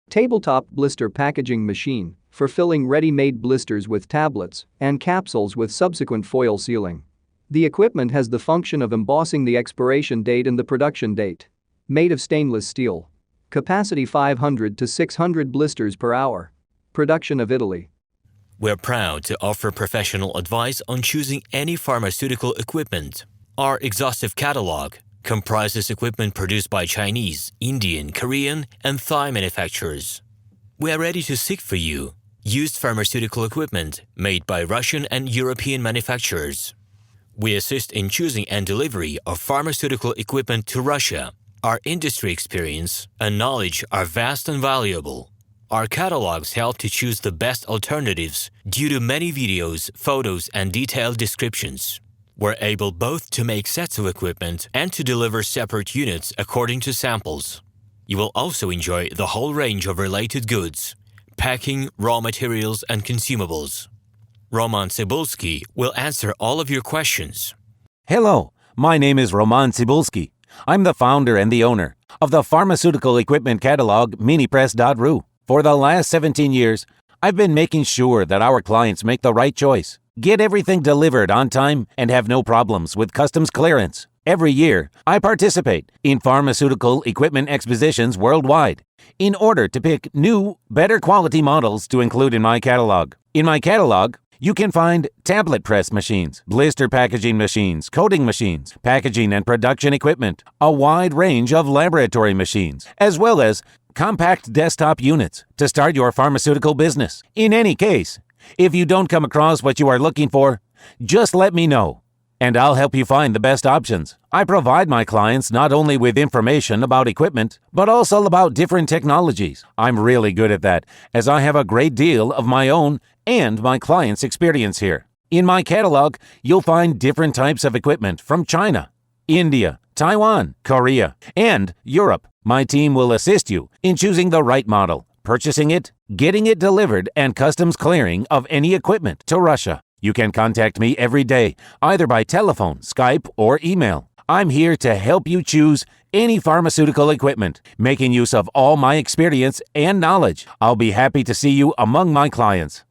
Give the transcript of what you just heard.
Tabletop blister packaging machine for filling ready-made blisters with tablets and capsules with subsequent foil sealing. The equipment has the function of embossing the expiration date and the production date. Made of stainless steel. Capacity 500 to 600 blisters per hour. Production of Italy. We're proud to offer professional advice on choosing any pharmaceutical equipment. Our exhaustive catalog comprises equipment produced by Chinese, Indian, Korean, and Thai manufacturers. We are ready to seek for you used pharmaceutical equipment made by Russian and European manufacturers. We assist in choosing and delivery of pharmaceutical equipment to Russia. Our industry experience and knowledge are vast and valuable. Our catalogs help to choose the best alternatives due to many videos, photos, and detailed descriptions. We're able both to make sets of equipment and to deliver separate units according to samples. You will also enjoy the whole range of related goods, packing, raw materials, and consumables. RomanTsibulsky will answer all of your questions. Hello, my name is RomanTsibulsky. I'm the founder and the owner of the pharmaceutical equipment catalog Minipress.ru. For the last 17 years, I've been making sure that our clients make the right choice, get everything delivered on time, and have no problems with customs clearance. Every year, I participate in pharmaceutical equipment expositions worldwide in order to pick new, better quality models to include in my catalog. In my catalog, you can find tablet press machines, blister packaging machines, coating machines, packaging and production equipment, a wide range of laboratory machines, as well as compact desktop units to start your pharmaceutical business. In any case, if you don't come across what you are looking for, just let me know, and I'll help you find the best options. I provide my clients not only with information about equipment, but also about different technologies. I'm really good at that, as I have a great deal of my own and my clients' experience here. In my catalog, you'll find different types of equipment from China, India, Taiwan, Korea, and Europe. My team will assist you in choosing the right model, purchasing it, getting it delivered, and customs clearing of any equipment to Russia. You can contact me every day, either by telephone, Skype, or email. I'm here to help you choose any pharmaceutical equipment, making use of all my experience and knowledge. I'll be happy to see you among my clients.